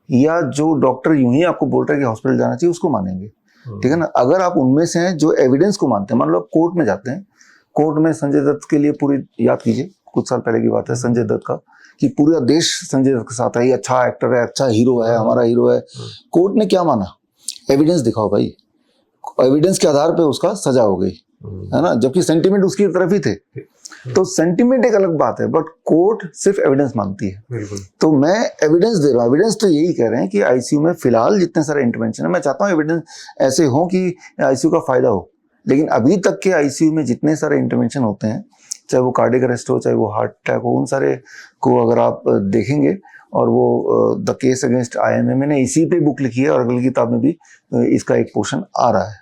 या जो डॉक्टर यूं ही आपको बोल रहा है कि हॉस्पिटल जाना चाहिए उसको मानेंगे, ठीक है ना। अगर आप उनमें से हैं जो एविडेंस को मानते हैं, मान लो आप कोर्ट में जाते हैं, कोर्ट में संजय दत्त के लिए पूरी याद कीजिए, कुछ साल पहले की बात है, संजय दत्त का, कि पूरा देश संजय दत्त के साथ है, ये अच्छा एक्टर है, अच्छा हीरो है, हमारा हीरो है। कोर्ट ने क्या माना? एविडेंस दिखाओ भाई, एविडेंस के आधार पर उसका सजा हो गई, है ना, जबकि सेंटिमेंट उसकी तरफ ही थे। तो सेंटिमेंट एक अलग बात है, बट कोर्ट सिर्फ एविडेंस मानती है। तो मैं एविडेंस दे रहा हूँ, एविडेंस तो यही कह रहे हैं कि आईसीयू में फिलहाल जितने सारे इंटरवेंशन है, मैं चाहता हूँ एविडेंस ऐसे हो कि आईसीयू का फायदा हो। लेकिन अभी तक के आईसीयू में जितने सारे इंटरवेंशन होते हैं, चाहे वो कार्डियक अरेस्ट हो, चाहे वो हार्ट अटैक हो, उन सारे को अगर आप देखेंगे, और वो द केस अगेंस्ट IMA मैंने इसी पे बुक लिखी है और अगली किताब में भी इसका एक पोर्शन आ रहा है।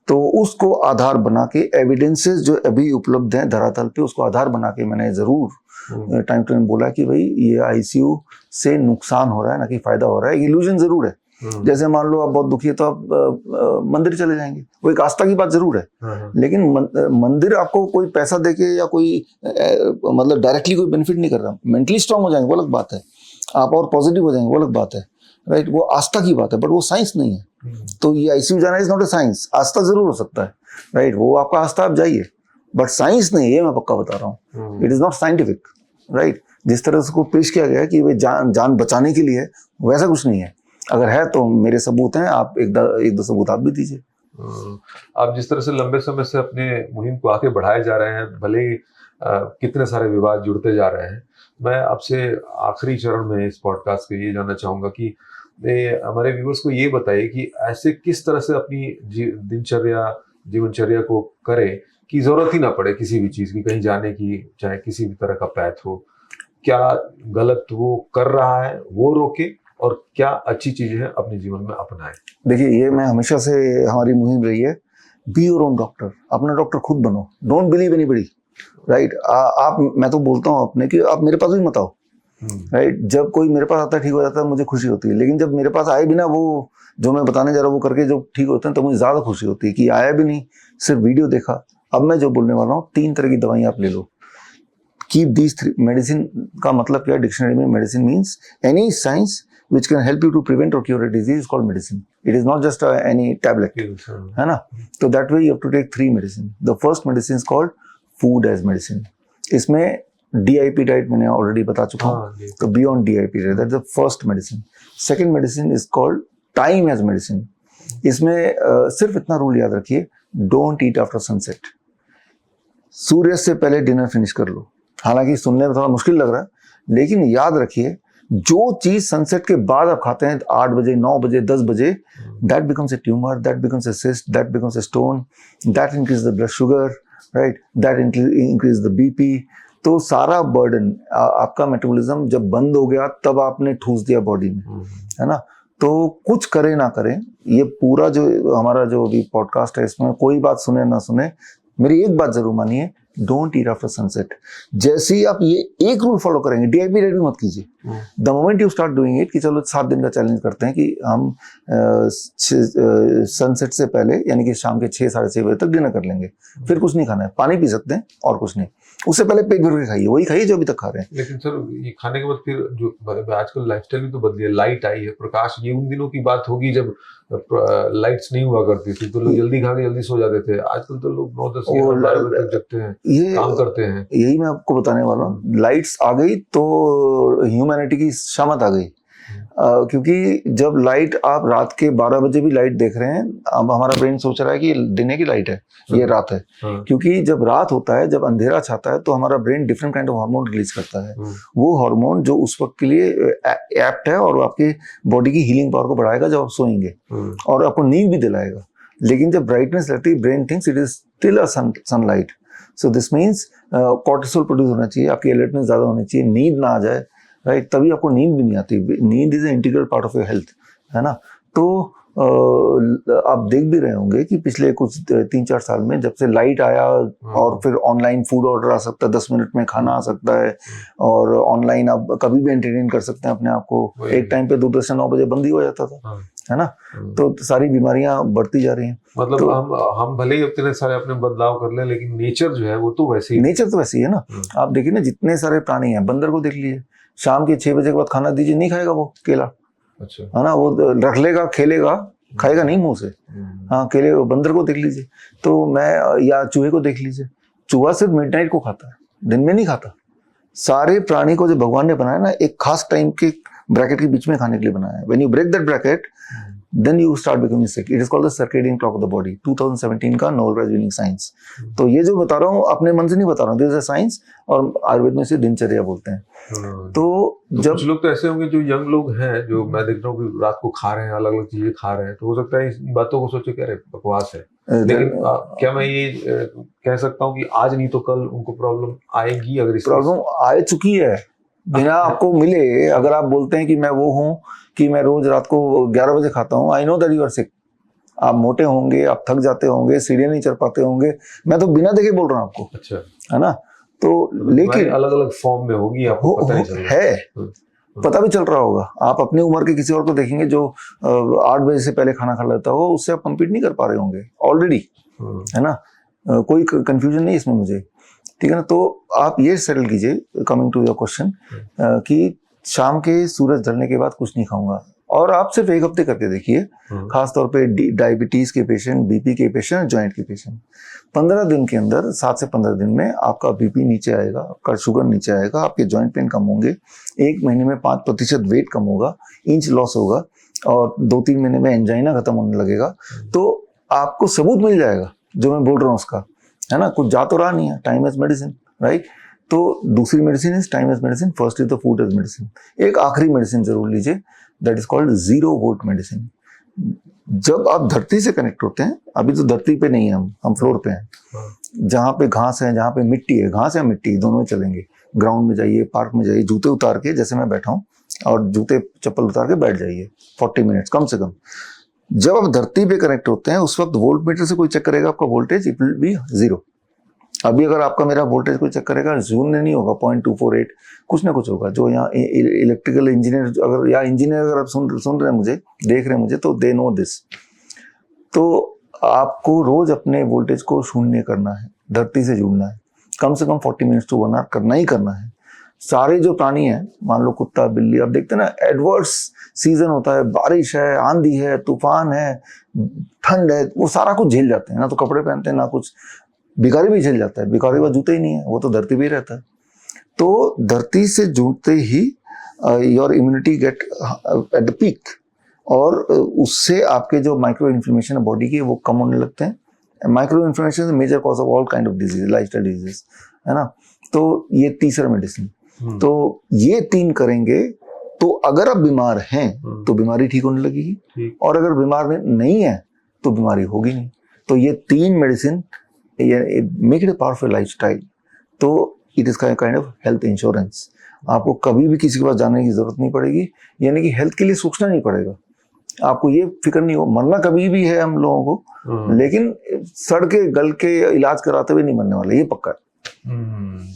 तो उसको आधार बना के एविडेंसेस जो अभी उपलब्ध हैं धरातल पे, उसको आधार बना के मैंने जरूर टाइम टू टाइम बोला कि भाई ये आईसीयू से नुकसान हो रहा है ना कि फायदा हो रहा है। इल्यूजन जरूर है, जैसे मान लो आप बहुत दुखी है तो आप मंदिर चले जाएंगे, वो एक आस्था की बात जरूर है। लेकिन मंदिर आपको कोई पैसा देके या कोई मतलब डायरेक्टली कोई बेनिफिट नहीं कर रहा। मेंटली स्ट्रांग हो जाएंगे वो अलग बात है, आप और पॉजिटिव हो जाएंगे वो अलग बात है, राइट, वो आस्था की बात है, बट वो साइंस नहीं है। तो ये आईसीयू जाना इज नॉट ए साइंस। आस्था जरूर हो सकता है, राइट, वो आपका आस्था, आप जाइए, बट साइंस नहीं है, मैं पक्का बता रहा हूँ। It is not scientific, right. जिस तरह से उसको पेश किया गया कि वे जान बचाने के लिए, वैसा कुछ नहीं है। अगर है तो मेरे सबूत हैं, आप एक दो सबूत आप भी दीजिए। आप जिस तरह से लंबे समय से अपने मुहिम को आगे बढ़ाए जा रहे हैं, भले ही कितने सारे विवाद जुड़ते जा रहे हैं, मैं आपसे आखिरी चरण में इस पॉडकास्ट के ये जानना चाहूँगा कि हमारे व्यूअर्स को ये बताइए कि ऐसे किस तरह से अपनी जीवनचर्या को करें कि जरूरत ही ना पड़े किसी भी चीज़ की, कहीं जाने की, चाहे किसी भी तरह का पैथ हो। क्या गलत वो कर रहा है वो रोके, और क्या अच्छी चीजें हैं अपने जीवन में अपनाएं। देखिए, ये मैं हमेशा से हमारी मुहिम रही है, बी योर ओन डॉक्टर, अपना डॉक्टर खुद बनो, डोंट बिलीव एनीबॉडी, राइट। आप, मैं तो बोलता हूँ अपने कि आप मेरे पास भी मत आओ, राइट। जब कोई मेरे पास आता है ठीक हो जाता है, मुझे खुशी होती है। लेकिन जब मेरे पास आए भी ना, वो जो मैं बताने जा रहा हूँ वो करके जो ठीक होते हैं, तो मुझे ज्यादा खुशी होती है कि आया भी नहीं, सिर्फ वीडियो देखा। अब मैं जो बोलने वाला हूँ, 3 तरह की दवाइयाँ आप ले लो। Keep these 3। मेडिसिन का मतलब क्या है डिक्शनरी में? Medicine means any science which can help you to prevent or cure a disease is called medicine. It is not just any tablet, है ना? So that way you have to take 3 medicine. The first medicine is called food as medicine. इसमें DIP diet मैंने already बता चुका हूँ. हाँ जी. तो be on DIP diet, that is the first medicine. Second medicine is called time as medicine. इसमें सिर्फ इतना रूल याद रखिए, डोंट ईट आफ्टर सनसेट. सूर्य से पहले डिनर फिनिश कर लो. हालांकि सुनने में थोड़ा मुश्किल लग रहा है, लेकिन याद रखिए जो चीज सनसेट के बाद आप खाते हैं 8 बजे, 9 बजे, 10 बजे, that becomes a tumour, that becomes a cyst, that becomes a stone, that increase the blood sugar, right, that increase the BP. तो सारा बर्डन, आपका मेटाबॉलिज्म जब बंद हो गया तब आपने ठूस दिया बॉडी में, है ना. तो कुछ करे ना करें, ये पूरा जो हमारा जो अभी पॉडकास्ट है इसमें कोई बात सुने ना सुने, मेरी एक बात जरूर मानिए, डोंट ईट आफ्टर सनसेट. जैसे ही आप ये एक रूल फॉलो करेंगे, DIP डाइट भी मत कीजिए. The moment you start doing it कि चलो 7 दिन का चैलेंज करते हैं कि हम सनसेट से पहले यानी कि शाम के 6 साढ़े 6 बजे तक डिनर कर लेंगे, फिर कुछ नहीं खाना है, पानी पी सकते हैं और कुछ नहीं. उससे पहले पेट भर के खाइए, वही खाइए जो अभी तक खा रहे हैं. लेकिन सर ये खाने के बाद फिर जो आजकल लाइफस्टाइल भी तो बदली है, लाइट आई है, प्रकाश, ये उन दिनों की बात होगी जब लाइट्स नहीं हुआ करती थी तो लोग जल्दी खा के जल्दी सो जाते थे. आजकल तो लोग 9, 10, 11, 12 बजे तक जगते हैं, ये काम करते हैं. यही मैं आपको बताने वाला हूँ. लाइट्स आ गई तो ह्यूमैनिटी की शामत आ गई. क्योंकि जब लाइट, आप रात के 12 बजे भी लाइट देख रहे हैं, अब हमारा ब्रेन सोच रहा है कि दिन की लाइट है, ये रात है. क्योंकि जब रात होता है, जब अंधेरा छाता है, तो हमारा brain different kind of hormone release करता है. वो हार्मोन जो उस वक्त के लिए एप्ट है और आपके बॉडी की हीलिंग पावर को बढ़ाएगा जब आप सोएंगे, और आपको नींद भी दिलाएगा. लेकिन जब ब्राइटनेस रहती है, brain thinks it is still a sunlight. So this means cortisol produce होना चाहिए, आपकी अलर्टनेस ज्यादा होनी चाहिए, नींद ना आ जाए, राइट. तभी आपको नींद भी नहीं आती. नींद is a integral part of your health, है ना. तो आप देख भी रहे होंगे कि पिछले कुछ 3-4 साल में जब से लाइट आया, और फिर ऑनलाइन फूड ऑर्डर आ सकता है, 10 मिनट में खाना आ सकता है, और ऑनलाइन आप कभी भी एंटरटेन कर सकते हैं अपने आप को. एक टाइम पे दूरदर्शन 9 बजे बंद ही हो जाता था, है ना. तो सारी बीमारियां बढ़ती जा रही हैं. मतलब तो हम भले ही इतने सारे अपने बदलाव कर लें, लेकिन नेचर जो है वो तो वैसे ही, नेचर तो वैसी है ना. आप देखिए ना, जितने सारे प्राणी हैं, बंदर को देख लीजिए, शाम के 6 बजे के बाद खाना दीजिए, नहीं खाएगा वो केला, अच्छा, है ना. वो रख लेगा, खेलेगा, खाएगा नहीं मुंह से. हाँ, केले. बंदर को देख लीजिए. तो या चूहे को देख लीजिए, चूहा सिर्फ मिडनाइट को खाता है, दिन में नहीं खाता. सारे प्राणी को जो भगवान ने बनाया ना, एक खास टाइम के ब्रैकेट के बीच में खाने के लिए बनाया है. When you break that bracket, then you start becoming sick. It is called the circadian clock of the body. 2017 का नोबेल प्राइज विनिंग साइंस. तो ये जो बता रहा हूँ अपने मन से नहीं बता रहा हूँ, दिस इज साइंस, और आयुर्वेद में इसे दिनचर्या बोलते हैं. तो जब कुछ लोग तो ऐसे होंगे जो यंग लोग हैं, जो मैं देख रहा हूँ कि रात को खा रहे हैं, अलग अलग चीजें खा रहे हैं, तो हो सकता है इन बातों को सोचे कि अरे बकवास है. लेकिन क्या मैं ये कह सकता हूँ कि आज नहीं तो कल उनको प्रॉब्लम आएगी? अगर प्रॉब्लम आ चुकी है, बिना आपको मिले, अगर आप बोलते हैं कि मैं वो हूँ कि मैं रोज रात को 11 बजे खाता हूँ, I know that you are sick. आप मोटे होंगे, आप थक जाते होंगे, सीढ़ियाँ नहीं चढ़ पाते होंगे, मैं तो बिना देखे बोल रहा हूँ आपको, अच्छा, है ना. तो लेकिन अलग अलग फॉर्म में होगी, आपको पता नहीं चल रहा है, पता भी चल रहा होगा. आप अपनी उम्र के किसी और को देखेंगे जो 8 बजे से पहले खाना खा लेता हो, उससे आप कम्पीट नहीं कर पा रहे होंगे ऑलरेडी, है ना. कोई कंफ्यूजन नहीं इसमें मुझे, ठीक है ना. तो आप ये सेटल कीजिए, कमिंग टू योर क्वेश्चन, कि शाम के सूरज ढलने के बाद कुछ नहीं खाऊंगा, और आप सिर्फ 1 हफ्ते करके देखिए. खासतौर पे डायबिटीज के पेशेंट, BP के पेशेंट, जॉइंट के पेशेंट, 15 दिन के अंदर, 7 से 15 दिन में आपका BP नीचे आएगा, आपका शुगर नीचे आएगा, आपके जॉइंट पेन कम होंगे, 1 महीने में 5% वेट कम होगा, इंच लॉस होगा, और 2-3 महीने में एंजाइना खत्म होने लगेगा. तो आपको सबूत मिल जाएगा जो मैं बोल रहा हूँ उसका, है ना. कुछ जा तो रहा नहीं है. Time as medicine, right. तो दूसरी medicine is time as medicine, first is the food as medicine. एक आखिरी मेडिसिन जरूर लीजिए, that is called 0 volt medicine. जब आप धरती से कनेक्ट होते हैं, अभी तो धरती पे नहीं है, हम फ्लोर पे हैं, जहाँ पे घास है, जहाँ पे मिट्टी है, घास या मिट्टी दोनों में चलेंगे. ग्राउंड में जाइए, पार्क में जाइए, जूते उतार के, जैसे मैं बैठा हूँ, और जूते चप्पल उतार के बैठ जाइए 40 मिनट्स कम से कम. जब आप धरती पे कनेक्ट होते हैं, उस वक्त वोल्ट मीटर से कोई चेक करेगा आपका वोल्टेज, इट विल बी 0. अभी अगर आपका मेरा वोल्टेज कोई चेक करेगा, 0 नहीं होगा, 0.248, कुछ ना कुछ होगा. जो यहाँ इलेक्ट्रिकल इंजीनियर, अगर या इंजीनियर अगर आप सुन रहे हैं मुझे, देख रहे हैं मुझे, तो दे नो दिस. तो आपको रोज अपने वोल्टेज को शून्य करना है, धरती से जुड़ना है, कम से कम 40 मिनट्स टू 1 आवर करना ही करना है. सारे जो प्राणी हैं, मान लो कुत्ता, बिल्ली, आप देखते हैं ना, एडवर्स सीजन होता है, बारिश है, आंधी है, तूफान है, ठंड है, वो सारा कुछ झेल जाते हैं. ना तो कपड़े पहनते हैं, ना कुछ. भिखारी भी झेल जाता है, भिखारी का जूते ही नहीं है, वो तो धरती पे ही रहता है. तो धरती से जुड़ते ही your immunity get at the peak, और उससे आपके जो माइक्रो इन्फ्लेमेशन है बॉडी के वो कम होने लगते हैं। Micro inflammation major cause of all kind of disease, lifestyle disease, है ना। तो ये तीसरा मेडिसिन। तो ये 3 करेंगे तो अगर आप बीमार हैं तो बीमारी ठीक होने लगेगी, और अगर बीमार नहीं है तो बीमारी होगी नहीं। तो ये 3 medicine make it a powerful lifestyle. तो it is kind of health insurance. आपको कभी भी किसी के पास जाने की जरूरत नहीं पड़ेगी, यानी कि हेल्थ के लिए सोचना नहीं पड़ेगा। आपको ये फिक्र नहीं हो, मरना कभी भी है हम लोगों को, लेकिन सड़ के गल के इलाज कराते हुए नहीं मरने वाले, ये पक्का है।